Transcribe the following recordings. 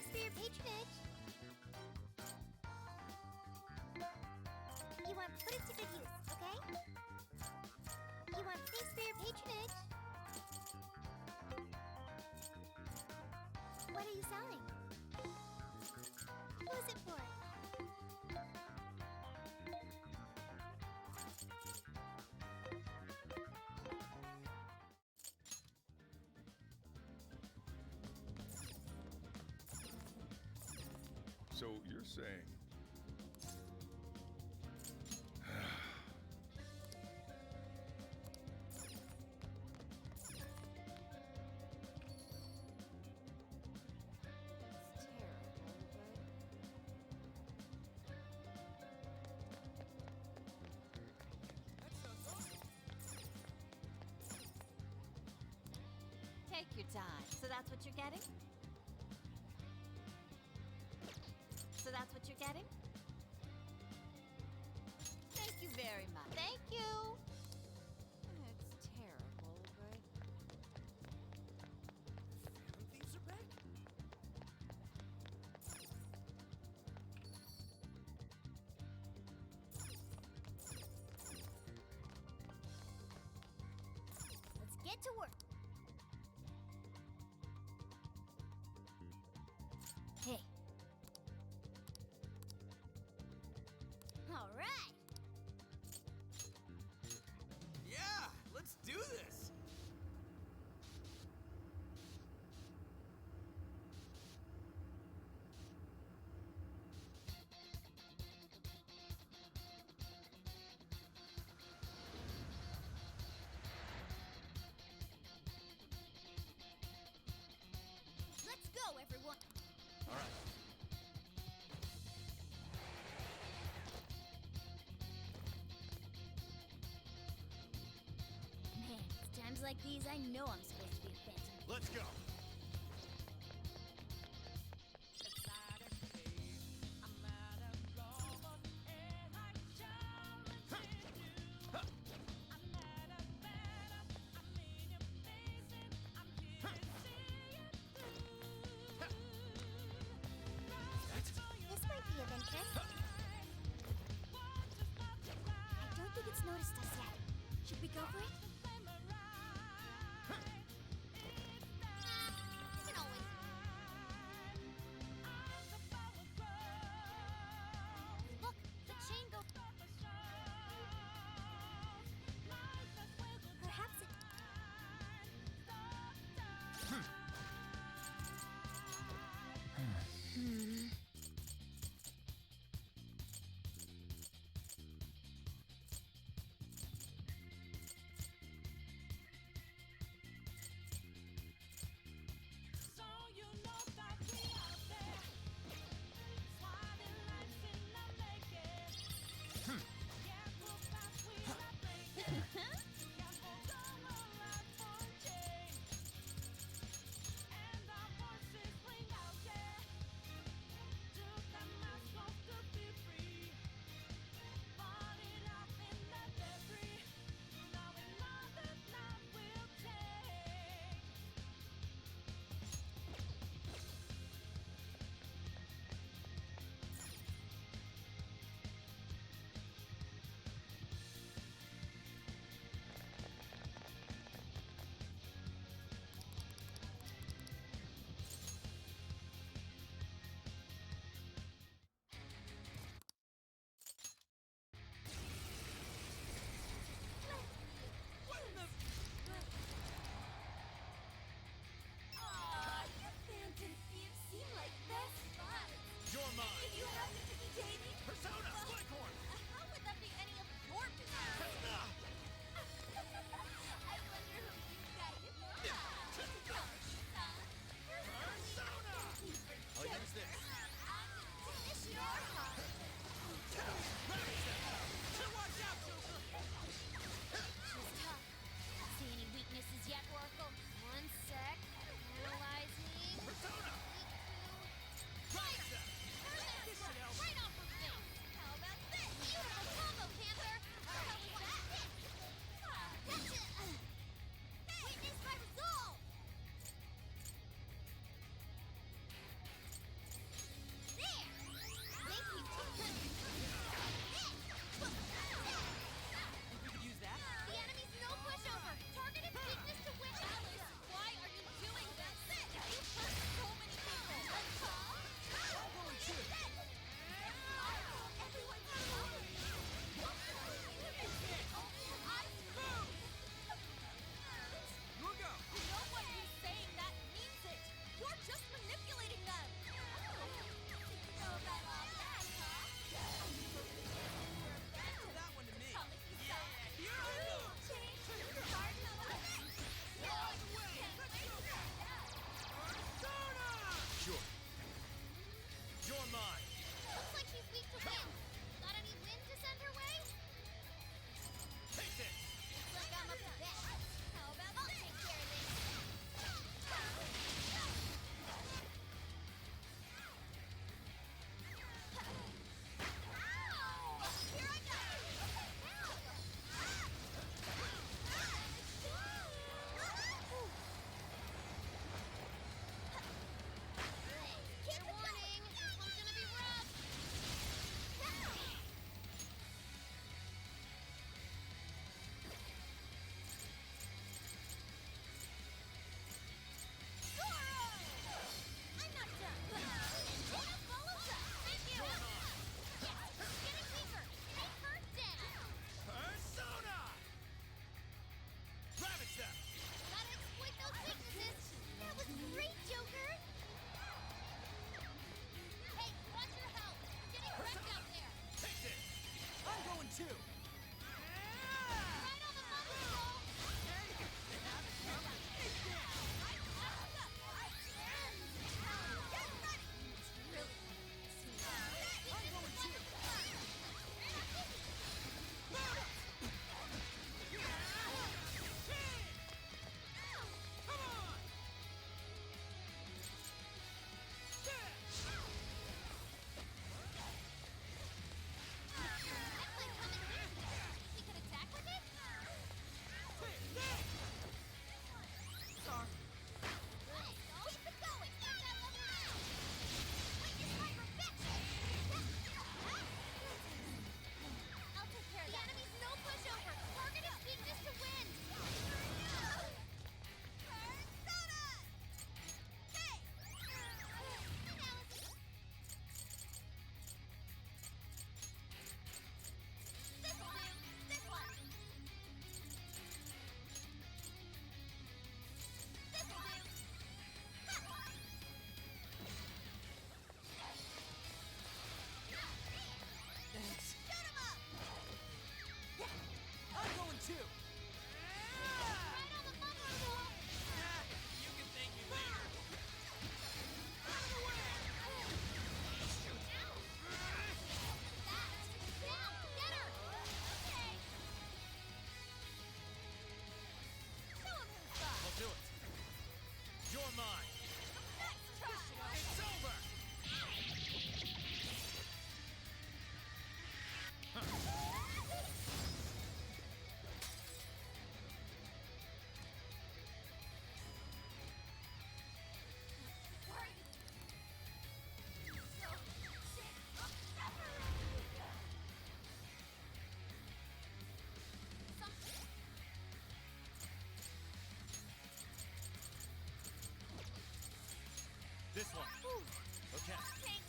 Thanks for your patronage. You want to put it to good use, okay? You want thanks for your patronage. What are you selling? Who's it for? So you're saying... It's terrible, but... Take your time. So that's what you're getting? So that's what you're getting? Thank you very much. Thank you! It's terrible, but... Phantom thieves are back? Let's get to work. Hey. All right. Yeah, let's do this! Let's go, everyone. All right. Man, it's times like these I know I'm supposed to be a phantom. Let's go! This might be of interest. I don't think it's noticed us yet. Should we go for it?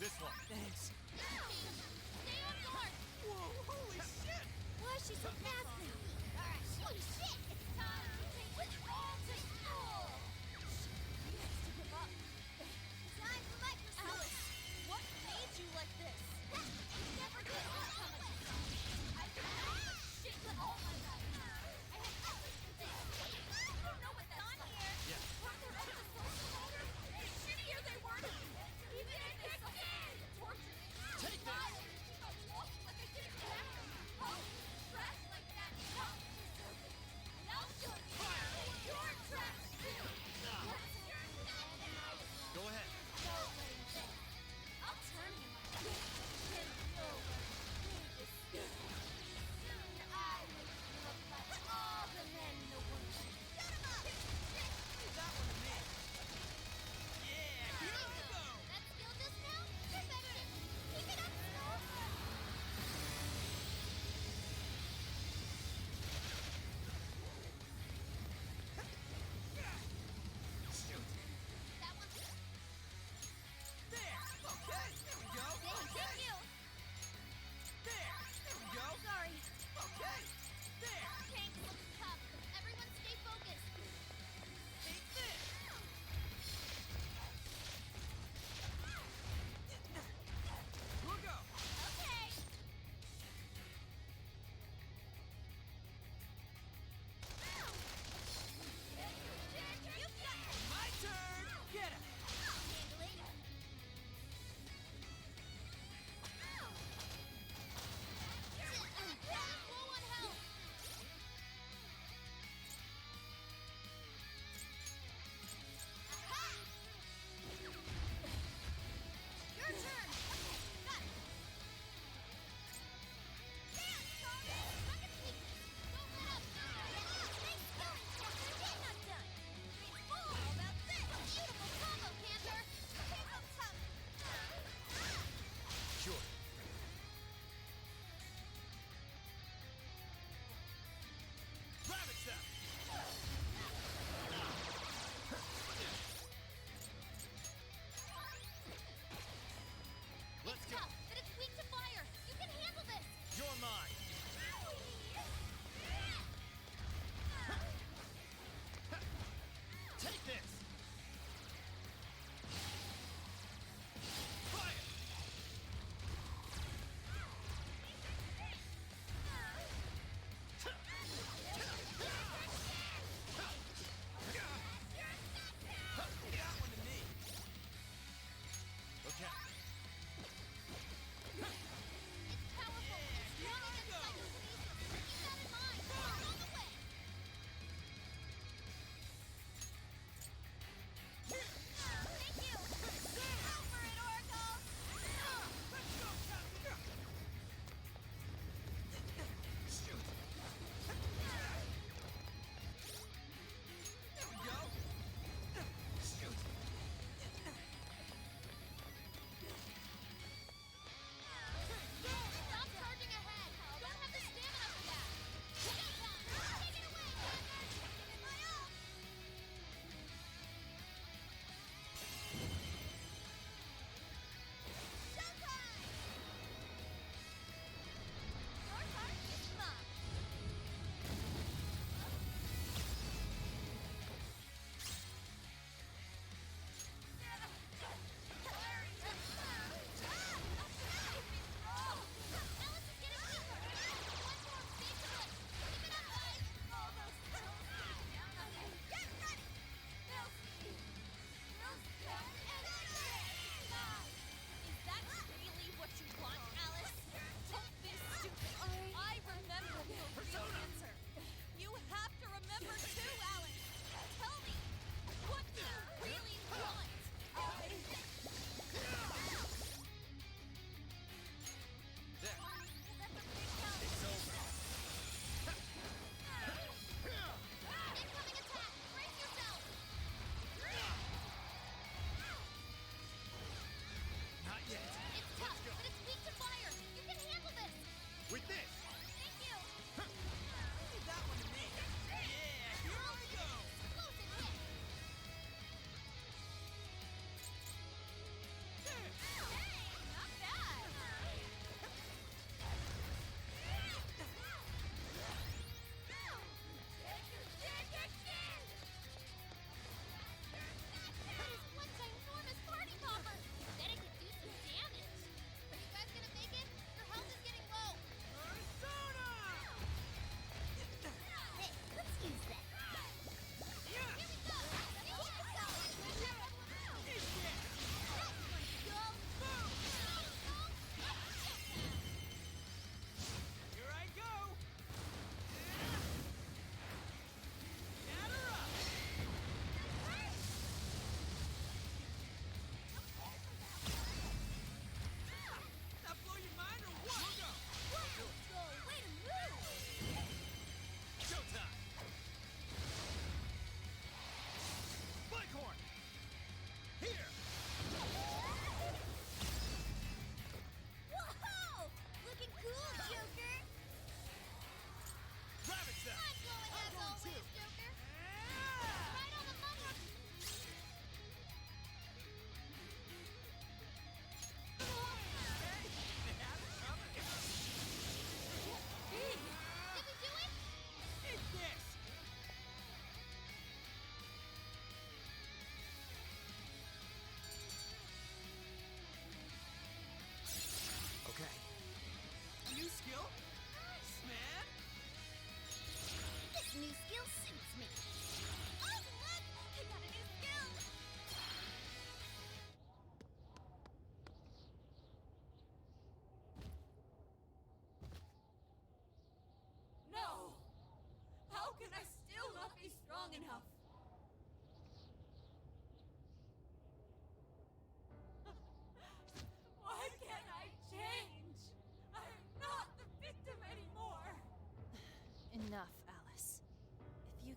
This one. Thanks. Stay on guard! Whoa, holy shit! Why is she so fast now? Alright, holy shit! It's time to take it all to school! He has to give up. Time for microscope! Alice, what made you like this? Never give up how much you saw. I did so much shit with all my life. I had nothing to do. I don't know what's on here. Yeah. Weren't there other social orders? The shittier they were to me. Even if they succeeded. Torture. Take this. Like I didn't have to. Oh, dressed like that.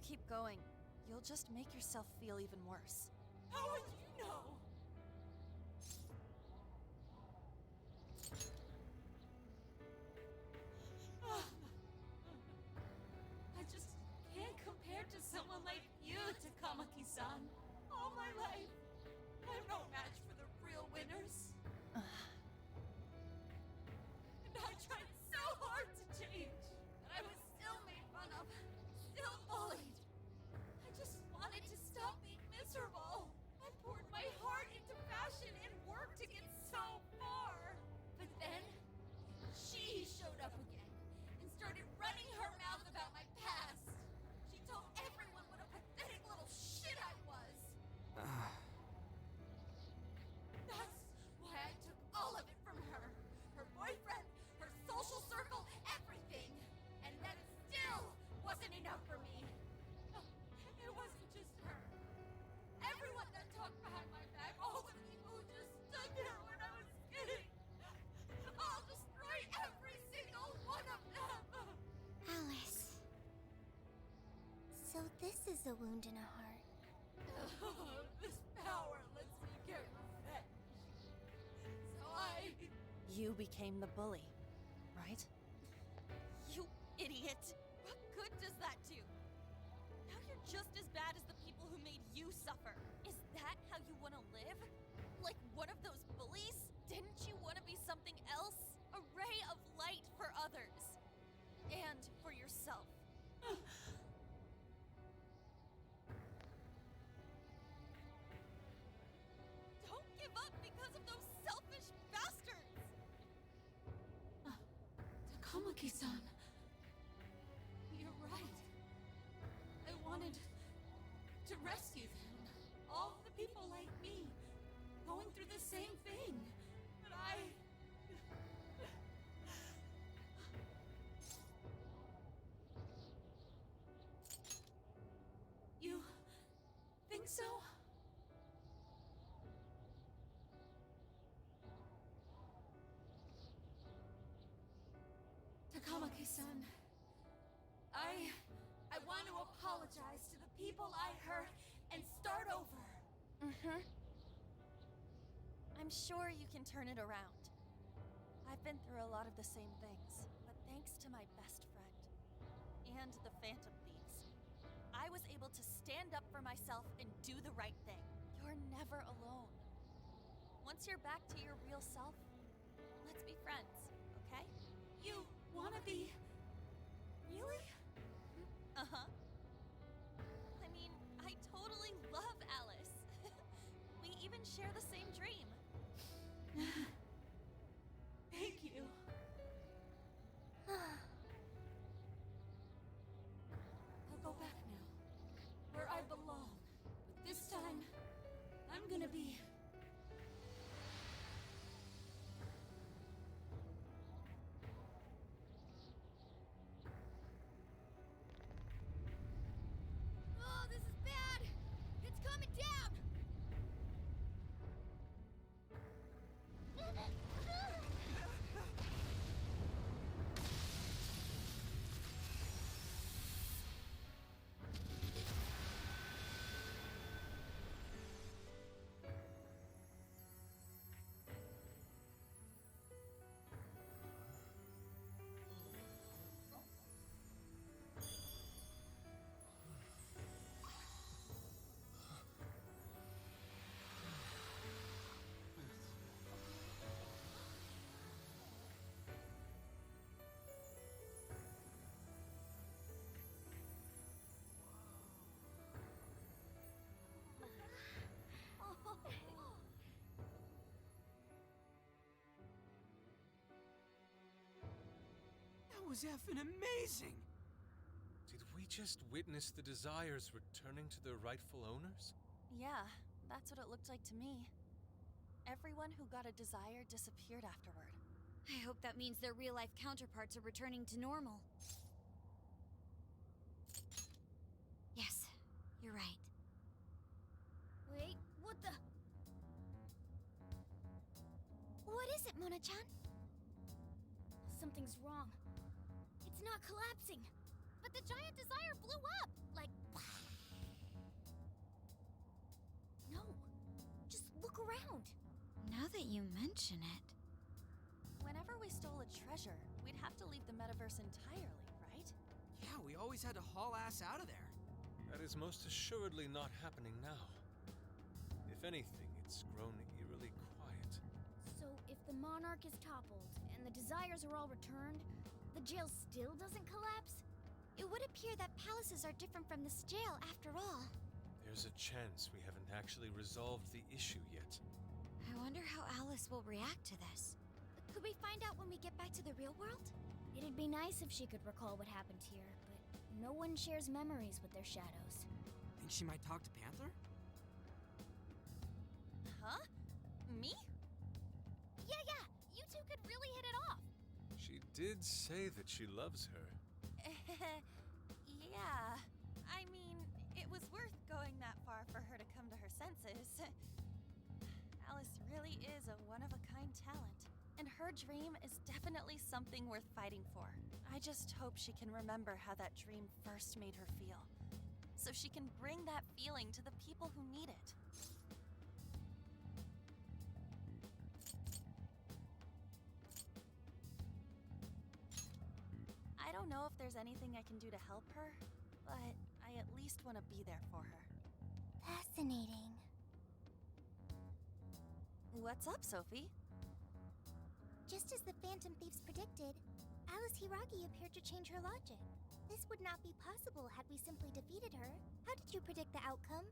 keep going, you'll just make yourself feel even worse. How would you know? I just can't compare to someone like you, Takamaki-san. All my life, I'm no match for the real winners. And I tried so hard to change, but I was still made fun of, still bullied. I just wanted to stop being miserable. I poured my heart into fashion and worked to get so far. But then, she showed up again and started running her mouth about my past. She told everyone what a pathetic little shit I was. That's why I took all of it from her. Her boyfriend, her social circle, everything. And that still wasn't enough for me. It wasn't just her. Everyone that talked behind my back, all the people who just stood there when I was kidding. I'll destroy every single one of them. Alice. So this is a wound in a heart. This power lets me get revenge. So You became the bully, right? You idiot! What good does that do? Now you're just as bad as the people who made you suffer. Is that how you want to live? Like one of those bullies? Didn't you want to be something else? A ray of light for others. And for yourself. Don't give up because of those selfish bastards! Takamaki-san. You're right. I wanted to rescue them. All the people like me, going through the same thing. But You think so? Takamaki-san, I want to apologize to the people I hurt and start over. Mm-hmm. I'm sure you can turn it around. I've been through a lot of the same things, but thanks to my best friend and the Phantom Thieves, I was able to stand up for myself and do the right thing. You're never alone. Once you're back to your real self, let's be friends, okay? You wanna be... Really? Uh-huh. I mean, I totally love Alice. We even share the same dream. Thank you. I'll go back now, where I belong. But this time, I'm gonna be... Oh, this is bad! It's coming down! That was effing amazing! Did we just witness the Desires returning to their rightful owners? Yeah, that's what it looked like to me. Everyone who got a desire disappeared afterward. I hope that means their real-life counterparts are returning to normal. Yes, you're right. Wait, what the... What is it, Mona-chan? Something's wrong. It's not collapsing. But the giant desire blew up! Like, that you mention it. Whenever we stole a treasure, we'd have to leave the metaverse entirely, right? Yeah, we always had to haul ass out of there. That is most assuredly not happening now. If anything, it's grown eerily quiet. So, if the monarch is toppled and the desires are all returned, the jail still doesn't collapse? It would appear that palaces are different from this jail after all. There's a chance we haven't actually resolved the issue yet. I wonder how Alice will react to this. Could we find out when we get back to the real world? It'd be nice if she could recall what happened here, but no one shares memories with their shadows. Think she might talk to Panther? Huh? Me? Yeah, you two could really hit it off. She did say that she loves her. Yeah. I mean, it was worth going that far for her to come to her senses. Alice really is a one-of-a-kind talent, and her dream is definitely something worth fighting for. I just hope she can remember how that dream first made her feel, so she can bring that feeling to the people who need it. I don't know if there's anything I can do to help her, but I at least want to be there for her. Fascinating. What's up, Sophie? Just as the Phantom Thieves predicted, Alice Hiragi appeared to change her logic. This would not be possible had we simply defeated her. How did you predict the outcome?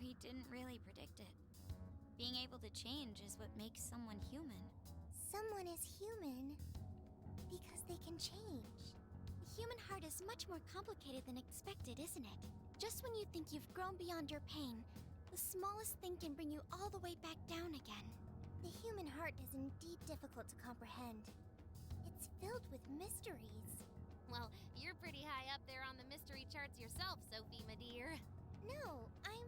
We didn't really predict it. Being able to change is what makes someone human. Someone is human because they can change. The human heart is much more complicated than expected, isn't it? Just when you think you've grown beyond your pain, the smallest thing can bring you all the way back down again. The human heart is indeed difficult to comprehend. It's filled with mysteries. Well, you're pretty high up there on the mystery charts yourself, Sophie, my dear. No, I'm...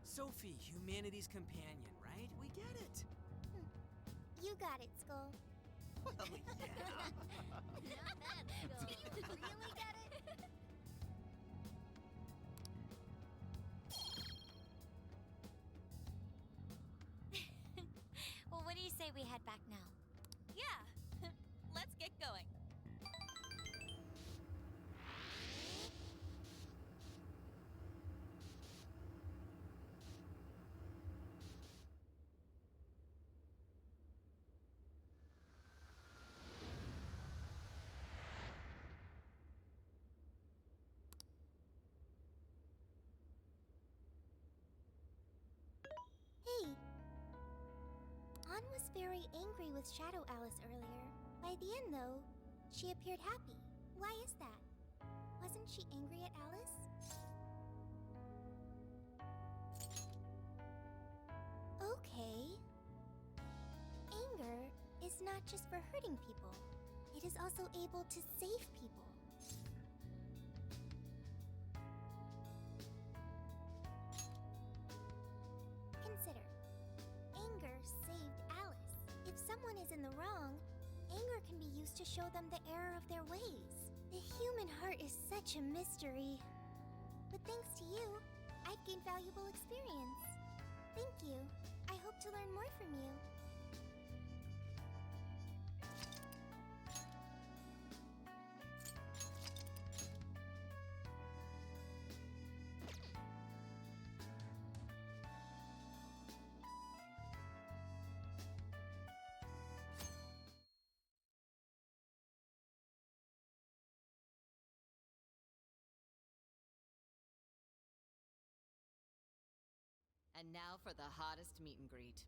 Sophie, humanity's companion, right? We get it. You got it, Skull. Well, yeah. Not bad, Skull. Do you really get it? Well, what do you say we head back now? Yeah, let's get going. Hey. Ann was very angry with Shadow Alice earlier. By the end, though, she appeared happy. Why is that? Wasn't she angry at Alice? Okay. Anger is not just for hurting people. It is also able to save people. Consider. Anger saved Alice. If someone is in the wrong, anger can be used to show them the error of their ways. The human heart is such a mystery. But thanks to you, I've gained valuable experience. Thank you. I hope to learn more from you. And now for the hottest meet and greet.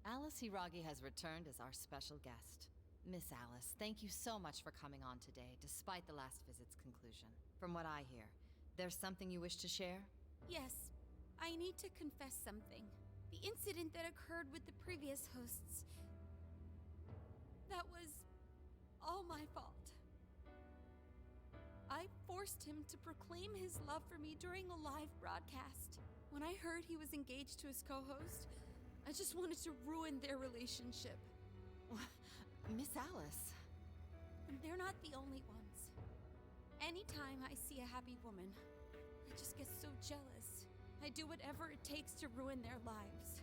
Alice Hiragi has returned as our special guest. Miss Alice, thank you so much for coming on today, despite the last visit's conclusion. From what I hear, there's something you wish to share? Yes, I need to confess something. The incident that occurred with the previous hosts. That was all my fault. I forced him to proclaim his love for me during a live broadcast. When I heard he was engaged to his co-host, I just wanted to ruin their relationship. Miss Alice. And they're not the only ones. Anytime I see a happy woman, I just get so jealous. I do whatever it takes to ruin their lives.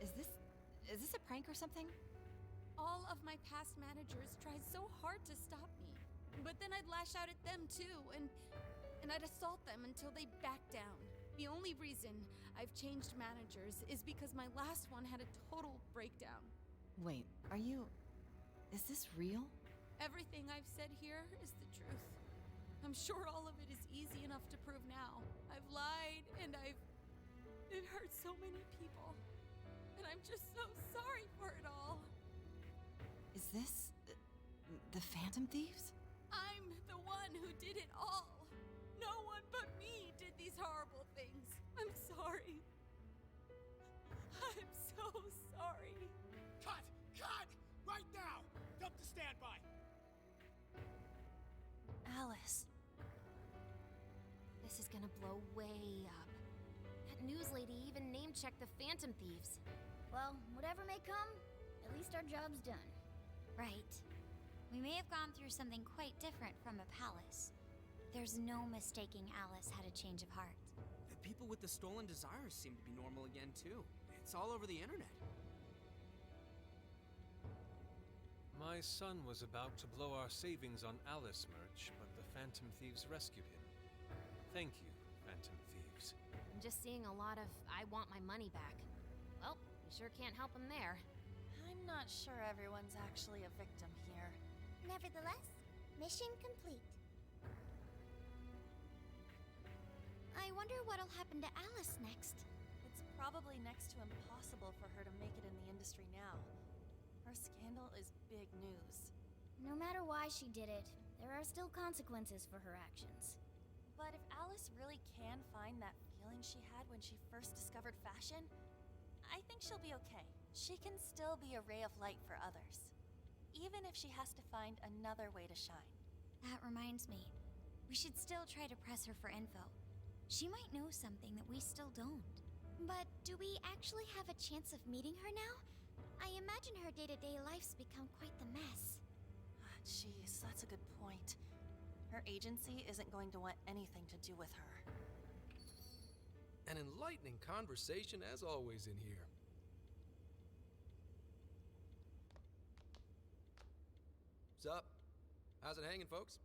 Is this a prank or something? All of my past managers tried so hard to stop me. But then I'd lash out at them too, and I'd assault them until they backed down. The only reason I've changed managers is because my last one had a total breakdown. Wait, is this real? Everything I've said here is the truth. I'm sure all of it is easy enough to prove now. I've lied, and it hurt so many people. And I'm just so sorry for it all. Is this the Phantom Thieves? I'm the one who did it all. No one but me did these horrible things. I'm sorry. I'm so sorry. Cut! Cut! Right now! Dump to standby! Alice. This is gonna blow way up. That news lady even name-checked the Phantom Thieves. Well, whatever may come, at least our job's done. Right. We may have gone through something quite different from a palace. There's no mistaking Alice had a change of heart. The people with the stolen desires seem to be normal again, too. It's all over the internet. My son was about to blow our savings on Alice merch, but the Phantom Thieves rescued him. Thank you, Phantom Thieves. I'm just seeing a lot of I want my money back. Well, we sure can't help him there. I'm not sure everyone's actually a victim here. Nevertheless, mission complete. I wonder what'll happen to Alice next. It's probably next to impossible for her to make it in the industry now. Her scandal is big news. No matter why she did it, there are still consequences for her actions. But if Alice really can find that feeling she had when she first discovered fashion, I think she'll be okay. She can still be a ray of light for others, even if she has to find another way to shine. That reminds me, we should still try to press her for info. She might know something that we still don't. But do we actually have a chance of meeting her now? I imagine her day-to-day life's become quite the mess. Jeez, that's a good point. Her agency isn't going to want anything to do with her. An enlightening conversation as always in here. Sup? How's it hanging, folks?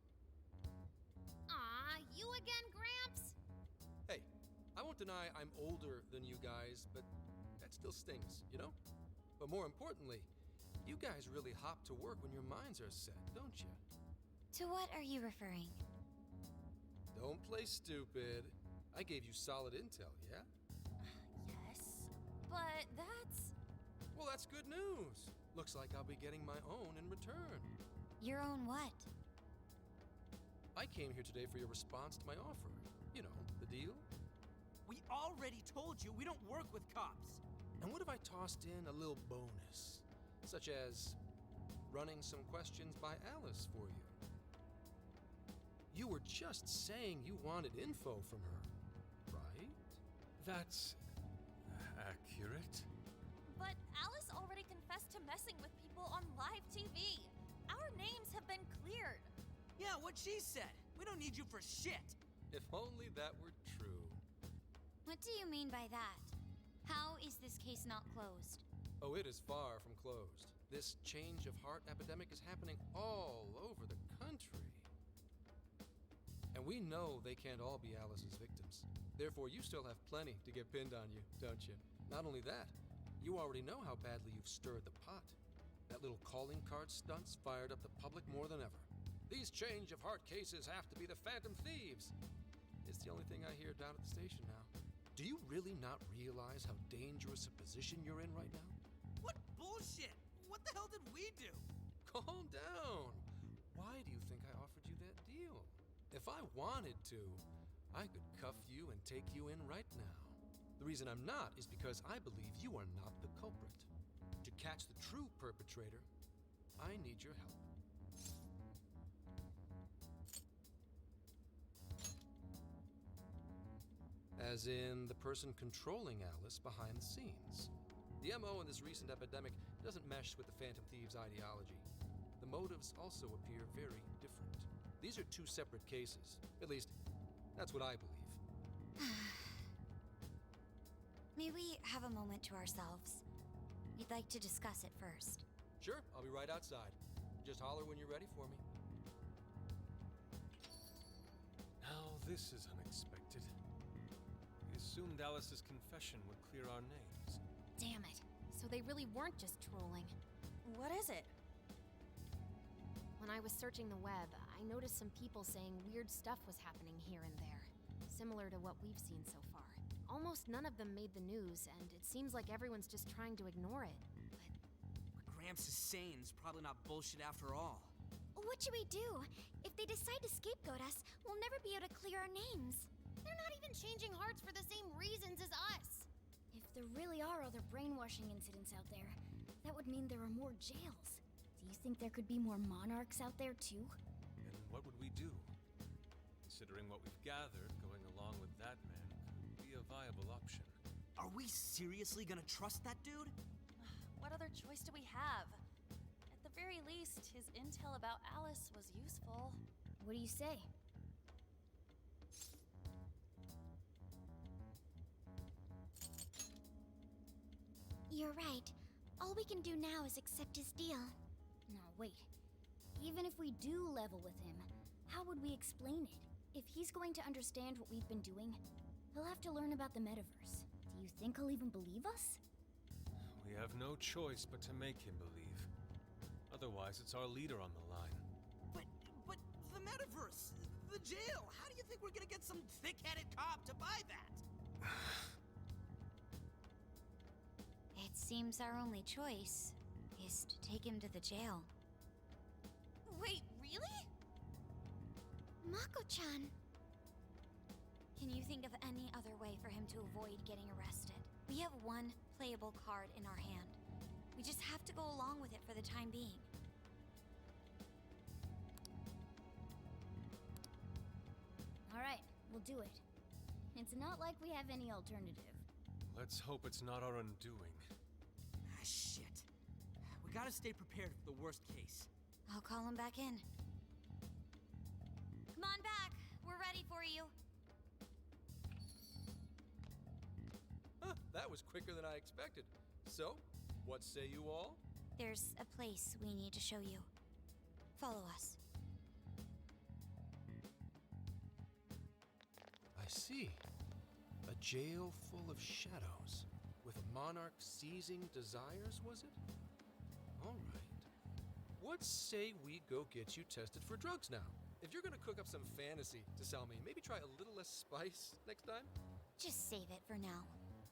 Aw, you again, Gramps? Hey, I won't deny I'm older than you guys, but that still stings, you know? But more importantly, you guys really hop to work when your minds are set, don't you? To what are you referring? Don't play stupid. I gave you solid intel, yeah? Yes, but that's... Well, that's good news. Looks like I'll be getting my own in return. Your own what? I came here today for your response to my offer. You know, the deal. We already told you we don't work with cops. And what if I tossed in a little bonus? Such as running some questions by Alice for you. You were just saying you wanted info from her, right? That's accurate. But Alice already confessed to messing with people on live TV. Our names have been cleared. Yeah, what she said. We don't need you for shit. If only that were true. What do you mean by that? How is this case not closed? Oh, it is far from closed. This change of heart epidemic is happening all over the country. And we know they can't all be Alice's victims. Therefore, you still have plenty to get pinned on you, don't you? Not only that, you already know how badly you've stirred the pot. That little calling card stunt's fired up the public more than ever. These change of heart cases have to be the Phantom Thieves. It's the only thing I hear down at the station now. Do you really not realize how dangerous a position you're in right now? What bullshit? What the hell did we do? Calm down. Why do you think I offered you that deal? If I wanted to, I could cuff you and take you in right now. The reason I'm not is because I believe you are not the culprit. To catch the true perpetrator, I need your help. As in the person controlling Alice behind the scenes. The MO in this recent epidemic doesn't mesh with the Phantom Thieves' ideology. The motives also appear very different. These are two separate cases. At least, that's what I believe. May we have a moment to ourselves? We'd like to discuss it first. Sure, I'll be right outside. Just holler when you're ready for me. Now, this is unexpected. We assumed Alice's confession would clear our names. Damn it. So they really weren't just trolling. What is it? When I was searching the web, I noticed some people saying weird stuff was happening here and there, similar to what we've seen so far. Almost none of them made the news, and it seems like everyone's just trying to ignore it. What Gramps is saying is probably not bullshit after all. What should we do? If they decide to scapegoat us, we'll never be able to clear our names. They're not even changing hearts for the same reasons as us. If there really are other brainwashing incidents out there, that would mean there are more jails. Do you think there could be more monarchs out there too? And what would we do? Considering what we've gathered, going along with that man could be a viable option. Are we seriously gonna trust that dude? What other choice do we have? At the very least, his intel about Alice was useful. What do you say? You're right. All we can do now is accept his deal. No, wait. Even if we do level with him, how would we explain it? If he's going to understand what we've been doing, he'll have to learn about the metaverse. Do you think he'll even believe us? We have no choice but to make him believe. Otherwise, it's our leader on the line. But the metaverse, the jail, how do you think we're gonna get some thick-headed cop to buy that? It seems our only choice is to take him to the jail. Wait, really? Mako-chan! Can you think of any other way for him to avoid getting arrested? We have one playable card in our hand. We just have to go along with it for the time being. Alright, we'll do it. It's not like we have any alternative. Let's hope it's not our undoing. Ah, shit. We gotta stay prepared for the worst case. I'll call him back in. Come on back. We're ready for you. Huh, that was quicker than I expected. So, what say you all? There's a place we need to show you. Follow us. I see. A jail full of shadows. With a monarch seizing desires, was it? All right. What say we go get you tested for drugs now? If you're gonna cook up some fantasy to sell me, maybe try a little less spice next time? Just save it for now.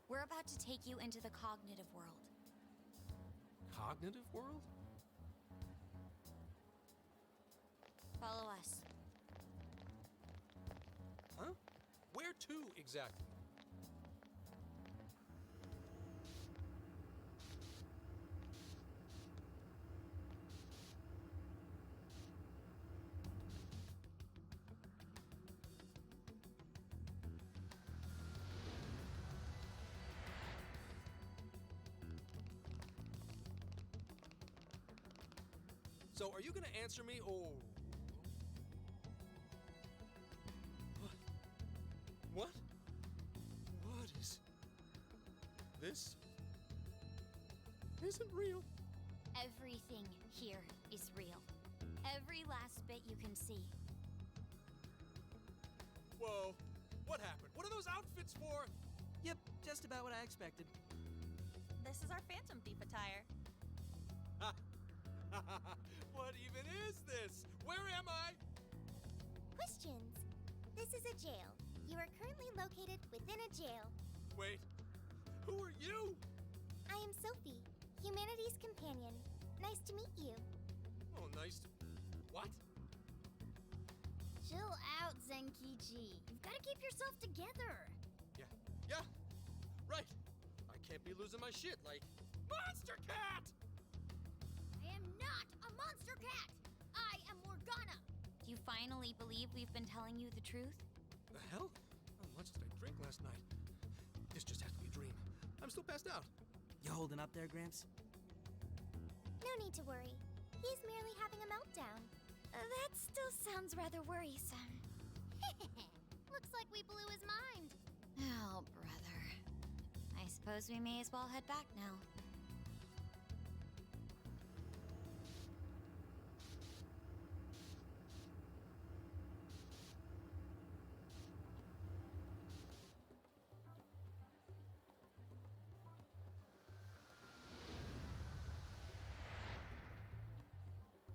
We're about to take you into the cognitive world. Cognitive world? Follow us. Huh? Where to exactly? So, are you gonna answer me, or... What? What is... This... isn't real. Everything here is real. Every last bit you can see. Whoa. What happened? What are those outfits for? Yep, just about what I expected. This is our Phantom Thief attire. What even is this? Where am I? Questions. This is a jail. You are currently located within a jail. Wait. Who are you? I am Sophie, humanity's companion. Nice to meet you. Oh, nice to... What? Chill out, Zenkichi. You've got to keep yourself together. Yeah. Right. I can't be losing my shit like... Monster Cat! I am not a monster cat. I am Morgana. Do you finally believe we've been telling you the truth? The hell? How much did I drink last night? This just has to be a dream. I'm still passed out. You holding up there, Gramps? No need to worry. He's merely having a meltdown. That still sounds rather worrisome. Looks like we blew his mind. Oh, brother. I suppose we may as well head back now.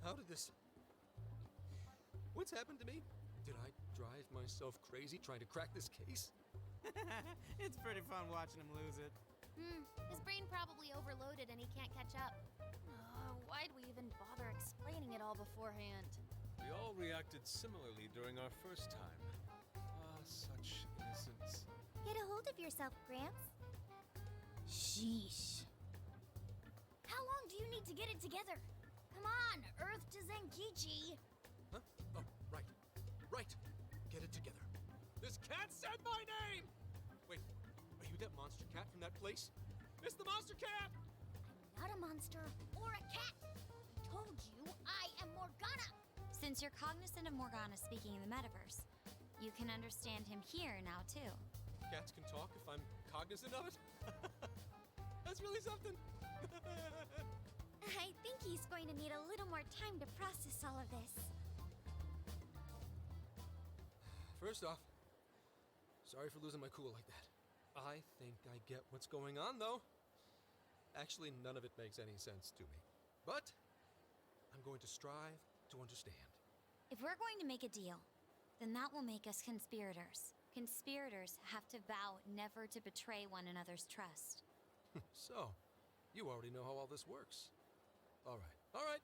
How did this... What's happened to me? Did I drive myself crazy trying to crack this case? It's pretty fun watching him lose it. His brain probably overloaded and he can't catch up. Why'd we even bother explaining it all beforehand? We all reacted similarly during our first time. Ah, such innocence. Get a hold of yourself, Gramps. Sheesh. How long do you need to get it together? Come on, Earth to Zenkichi. Huh? Oh, right. Right. Get it together. This cat said my name! Wait, are you that monster cat from that place? It's the monster cat! I'm not a monster or a cat. I told you I am Morgana. Since you're cognizant of Morgana speaking in the metaverse, you can understand him here now too. Cats can talk if I'm cognizant of it? That's really something. I think he's going to need a little more time to process all of this. First off, sorry for losing my cool like that. I think I get what's going on, though. Actually, none of it makes any sense to me. But I'm going to strive to understand. If we're going to make a deal, then that will make us conspirators. Conspirators have to vow never to betray one another's trust. So, you already know how all this works. All right.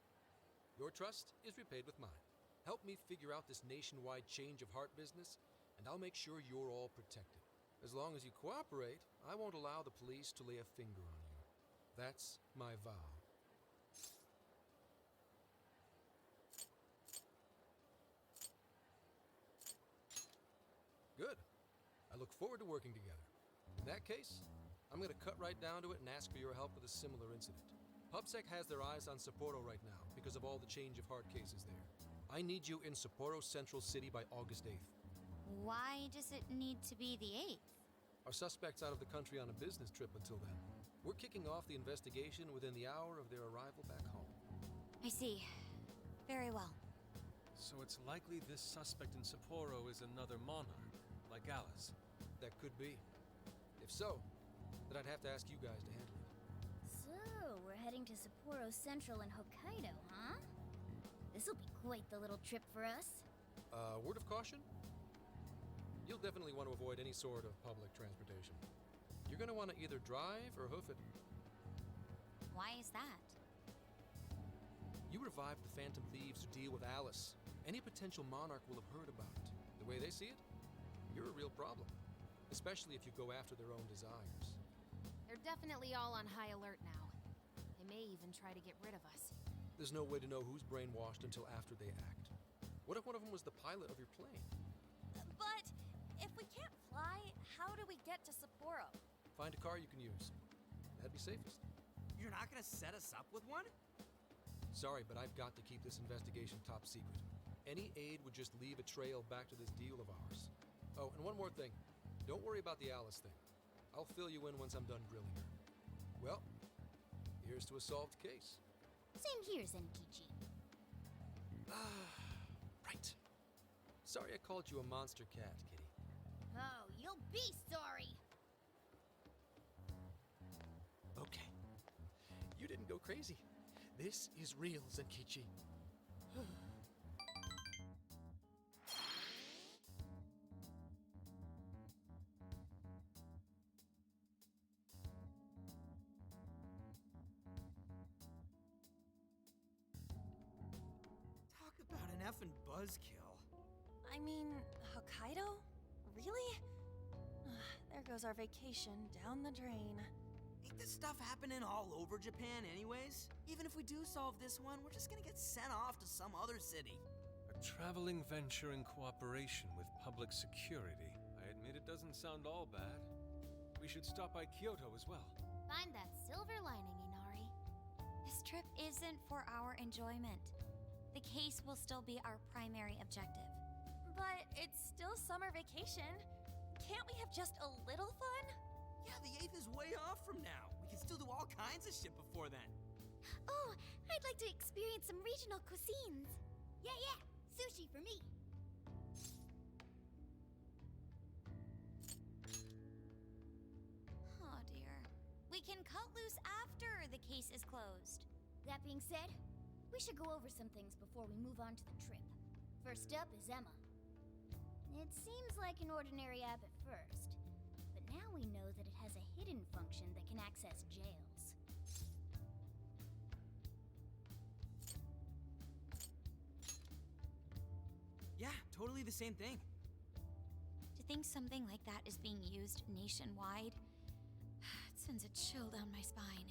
Your trust is repaid with mine. Help me figure out this nationwide change of heart business, and I'll make sure you're all protected. As long as you cooperate, I won't allow the police to lay a finger on you. That's my vow. Good. I look forward to working together. In that case, I'm going to cut right down to it and ask for your help with a similar incident. PubSec has their eyes on Sapporo right now because of all the change of heart cases there. I need you in Sapporo Central City by August 8th. Why does it need to be the 8th? Our suspect's out of the country on a business trip until then. We're kicking off the investigation within the hour of their arrival back home. I see. Very well. So it's likely this suspect in Sapporo is another monarch, like Alice. That could be. If so, then I'd have to ask you guys to handle it. So, we're heading to Sapporo Central in Hokkaido, huh? This'll be quite the little trip for us. Word of caution? You'll definitely want to avoid any sort of public transportation. You're going to want to either drive or hoof it. Why is that? You revived the Phantom Thieves to deal with Alice. Any potential monarch will have heard about it. The way they see it, you're a real problem. Especially if you go after their own desires. They're definitely all on high alert now. They may even try to get rid of us. There's no way to know who's brainwashed until after they act. What if one of them was the pilot of your plane? But if we can't fly, how do we get to Sapporo? Find a car you can use. That'd be safest. You're not gonna set us up with one? Sorry, but I've got to keep this investigation top secret. Any aid would just leave a trail back to this deal of ours. Oh, and one more thing. Don't worry about the Alice thing. I'll fill you in once I'm done grilling her. Well, here's to a solved case. Same here, Zenkichi. Right. Sorry I called you a monster cat, kitty. Oh, you'll be sorry. Okay. You didn't go crazy. This is real, Zenkichi. Talk about an effing buzzkill. I mean, Hokkaido? Really? There goes our vacation down the drain. Ain't this stuff happening all over Japan anyways? Even if we do solve this one, we're just gonna get sent off to some other city. A traveling venture in cooperation with public security. I admit it doesn't sound all bad. We should stop by Kyoto as well. Find that silver lining, Inari. This trip isn't for our enjoyment. The case will still be our primary objective. But it's still summer vacation. Can't we have just a little fun? Yeah, the 8th is way off from now. We can still do all kinds of shit before then. Oh, I'd like to experience some regional cuisines. Yeah, sushi for me. Oh dear. We can cut loose after the case is closed. That being said, we should go over some things before we move on to the trip. First up is Emma. It seems like an ordinary app at first, but now we know that it has a hidden function that can access jails. Yeah, totally the same thing. To think something like that is being used nationwide, it sends a chill down my spine.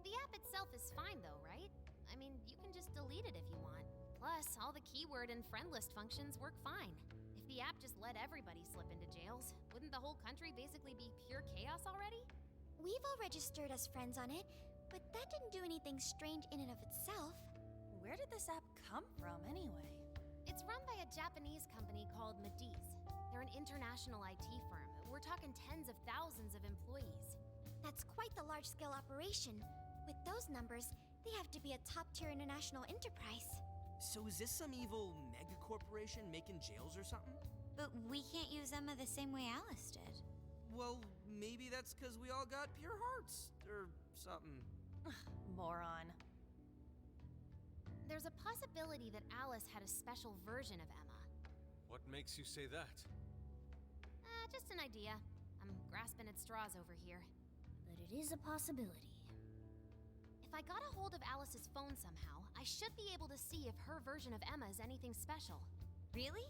The app itself is fine though, right? I mean, you can just delete it if you want. Plus, all the keyword and friend list functions work fine. If the app just let everybody slip into jails, wouldn't the whole country basically be pure chaos already? We've all registered as friends on it, but that didn't do anything strange in and of itself. Where did this app come from, anyway? It's run by a Japanese company called Mediz. They're an international IT firm. We're talking tens of thousands of employees. That's quite the large-scale operation. With those numbers, they have to be a top-tier international enterprise. So is this some evil mega corporation making jails or something? But we can't use Emma the same way Alice did. Well, maybe that's because we all got pure hearts, or something. Moron. There's a possibility that Alice had a special version of Emma. What makes you say that? Just an idea. I'm grasping at straws over here. But it is a possibility. If I got a hold of Alice's phone somehow, I should be able to see if her version of Emma is anything special. Really?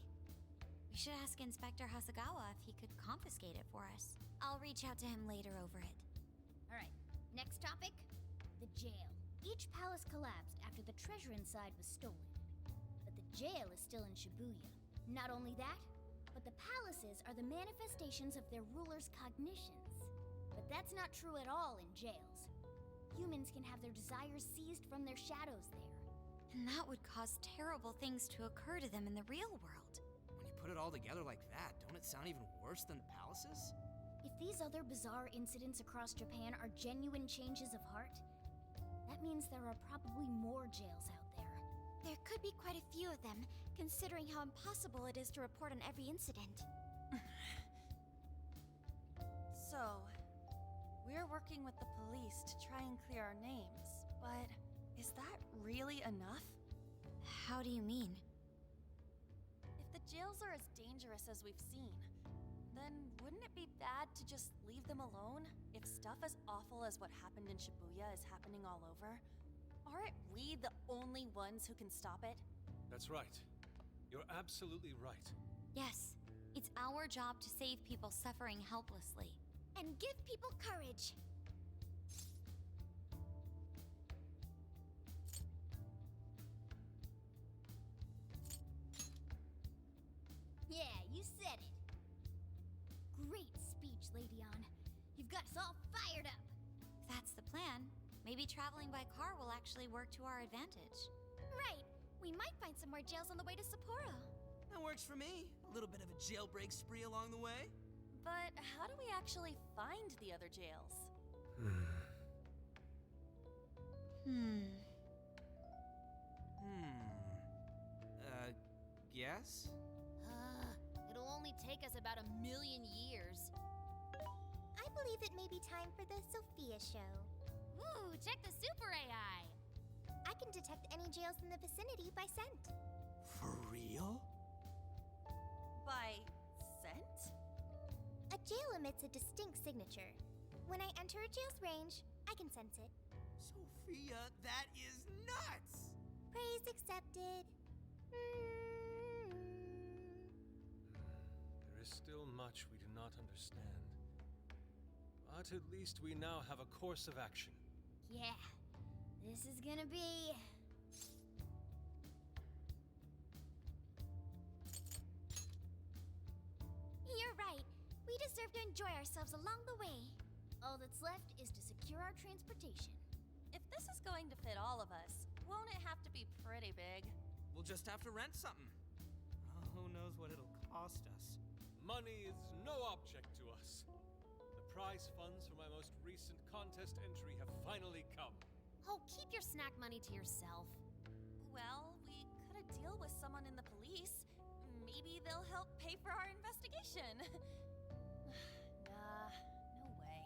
We should ask Inspector Hasagawa if he could confiscate it for us. I'll reach out to him later over it. Alright, next topic, the jail. Each palace collapsed after the treasure inside was stolen. But the jail is still in Shibuya. Not only that, but the palaces are the manifestations of their rulers' cognitions. But that's not true at all in jails. Humans can have their desires seized from their shadows there. And that would cause terrible things to occur to them in the real world. When you put it all together like that, don't it sound even worse than the palaces? If these other bizarre incidents across Japan are genuine changes of heart, that means there are probably more jails out there. There could be quite a few of them, considering how impossible it is to report on every incident. So, we're working with the police to try and clear our names, but is that really enough? How do you mean? If the jails are as dangerous as we've seen, then wouldn't it be bad to just leave them alone if stuff as awful as what happened in Shibuya is happening all over? Aren't we the only ones who can stop it? That's right. You're absolutely right. Yes, it's our job to save people suffering helplessly. And give people courage. Yeah, you said it. Great speech, Lady Ann. You've got us all fired up. If that's the plan, maybe traveling by car will actually work to our advantage. Right. We might find some more jails on the way to Sapporo. That works for me. A little bit of a jailbreak spree along the way. But how do we actually find the other jails? Guess? It'll only take us about 1,000,000 years. I believe it may be time for the Sophia show. Ooh, check the super AI! I can detect any jails in the vicinity by scent. For real? By scent? A jail emits a distinct signature. When I enter a jail's range, I can sense it. Sophia, that is nuts! Praise accepted. There is still much we do not understand. But at least we now have a course of action. Yeah, this is gonna be... You're right. We deserve to enjoy ourselves along the way. All that's left is to secure our transportation. If this is going to fit all of us, won't it have to be pretty big? We'll just have to rent something. Who knows what it'll cost us? Money is no object to us. The prize funds for my most recent contest entry have finally come. Oh, keep your snack money to yourself. Well, we cut a deal with someone in the police. Maybe they'll help pay for our investigation. Nah, no way.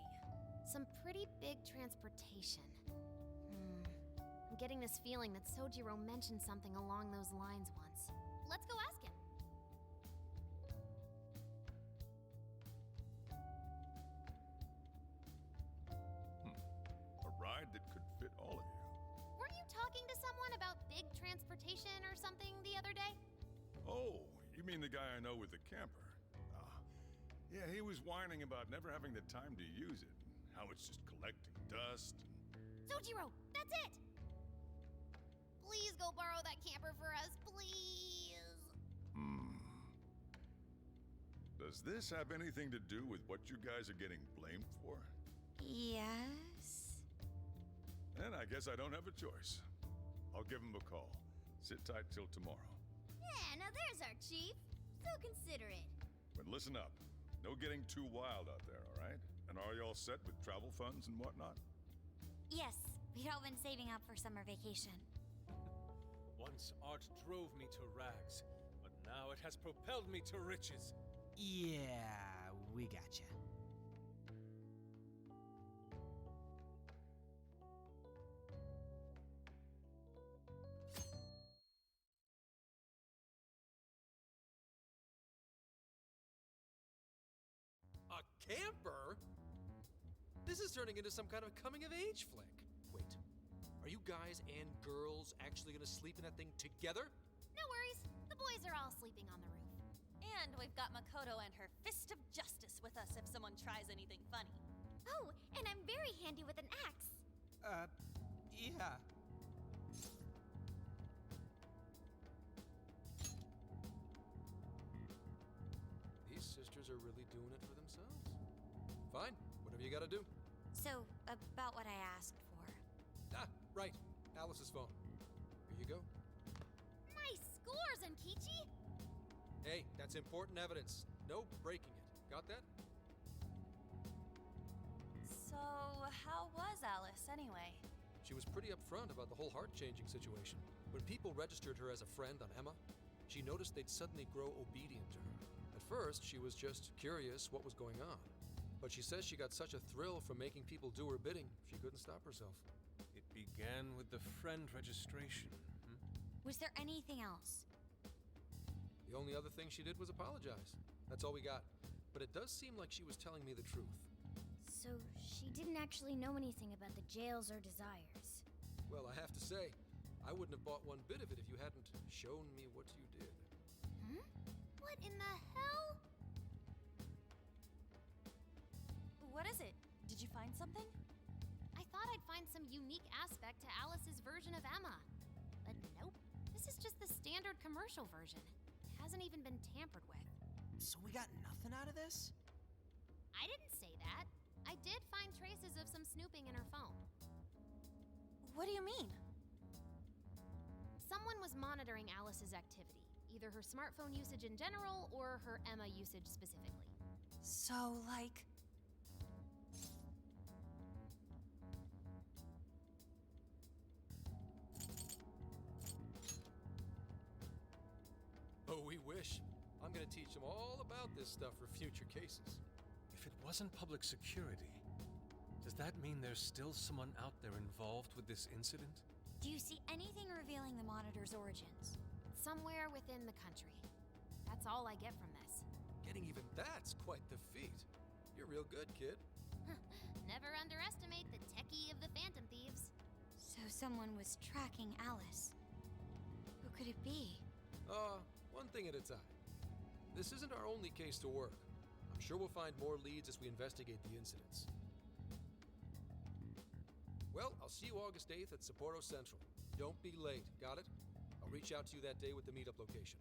Some pretty big transportation. I'm getting this feeling that Sojiro mentioned something along those lines once. Let's go ask him. A ride that could fit all of you. Weren't you talking to someone about big transportation or something the other day? Oh, you mean the guy I know with the camper? Yeah, he was whining about never having the time to use it. How it's just collecting dust. Sojiro, that's it! Please go borrow that camper for us, please! Does this have anything to do with what you guys are getting blamed for? Yes? Then I guess I don't have a choice. I'll give him a call. Sit tight till tomorrow. Yeah, now there's our chief. So considerate. But listen up. No getting too wild out there, all right? And are you all set with travel funds and whatnot? Yes, we'd all been saving up for summer vacation. Once art drove me to rags, but now it has propelled me to riches. Yeah, we gotcha. A camper? This is turning into some kind of coming-of-age flick. Wait, are you guys and girls actually gonna sleep in that thing together? No worries. The boys are all sleeping on the roof. And we've got Makoto and her Fist of Justice with us if someone tries anything funny. Oh, and I'm very handy with an axe. Yeah. These sisters are really doing it for themselves. Fine, whatever you gotta do. So, about what I asked for. Ah, right. Alice's phone. Here you go. Nice scores, Ankichi! Hey, that's important evidence. No breaking it. Got that? So, how was Alice anyway? She was pretty upfront about the whole heart-changing situation. When people registered her as a friend on Emma, she noticed they'd suddenly grow obedient to her. At first, she was just curious what was going on. But she says she got such a thrill from making people do her bidding, she couldn't stop herself. It began with the friend registration. Was there anything else? The only other thing she did was apologize. That's all we got. But it does seem like she was telling me the truth. So she didn't actually know anything about the jails or desires. Well, I have to say, I wouldn't have bought one bit of it if you hadn't shown me what you did. What in the hell? What is it? Did you find something? I thought I'd find some unique aspect to Alice's version of Emma. But nope. This is just the standard commercial version. It hasn't even been tampered with. So we got nothing out of this? I didn't say that. I did find traces of some snooping in her phone. What do you mean? Someone was monitoring Alice's activity, either her smartphone usage in general or her Emma usage specifically. So, like... Oh, we wish. I'm gonna teach them all about this stuff for future cases. If it wasn't public security, does that mean there's still someone out there involved with this incident? Do you see anything revealing the Monitor's origins? Somewhere within the country. That's all I get from this. Getting even that's quite the feat. You're real good, kid. Never underestimate the techie of the Phantom Thieves. So someone was tracking Alice. Who could it be? One thing at a time. This isn't our only case to work. I'm sure we'll find more leads as we investigate the incidents. Well, I'll see you August 8th at Sapporo Central. Don't be late, got it? I'll reach out to you that day with the meetup location.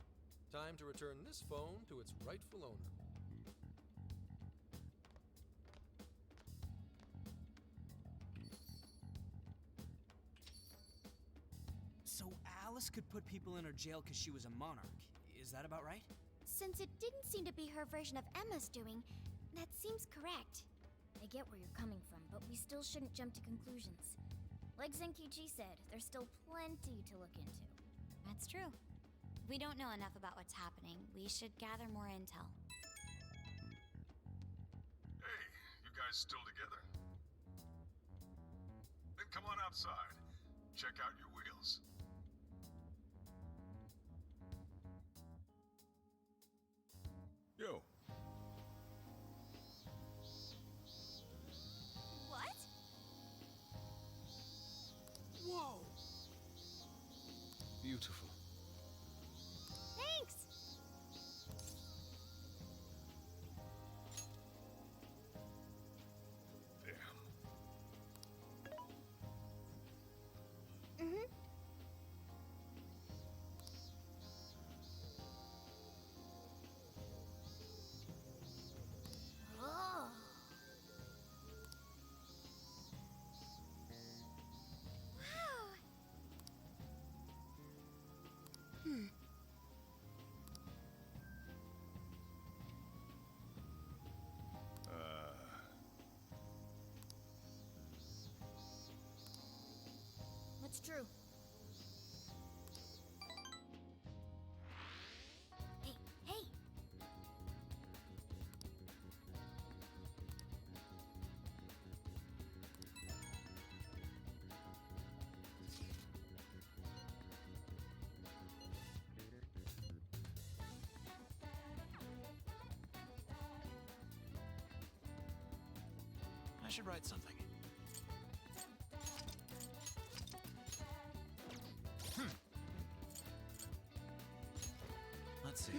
Time to return this phone to its rightful owner. So Alice could put people in her jail because she was a monarch. Is that about right? Since it didn't seem to be her version of Emma's doing, that seems correct. I I get where you're coming from, but we still shouldn't jump to conclusions. Like Zenkichi said, there's still plenty to look into. That's true. If we don't know enough about what's happening, we should gather more intel. Hey, you guys still together? Then come on outside. Check out your wheels. Yo. What? Whoa! Beautiful. Thanks! Damn. Mm-hmm. Oh! Wow! What's true? Hey, hey! I should write something. Let's see.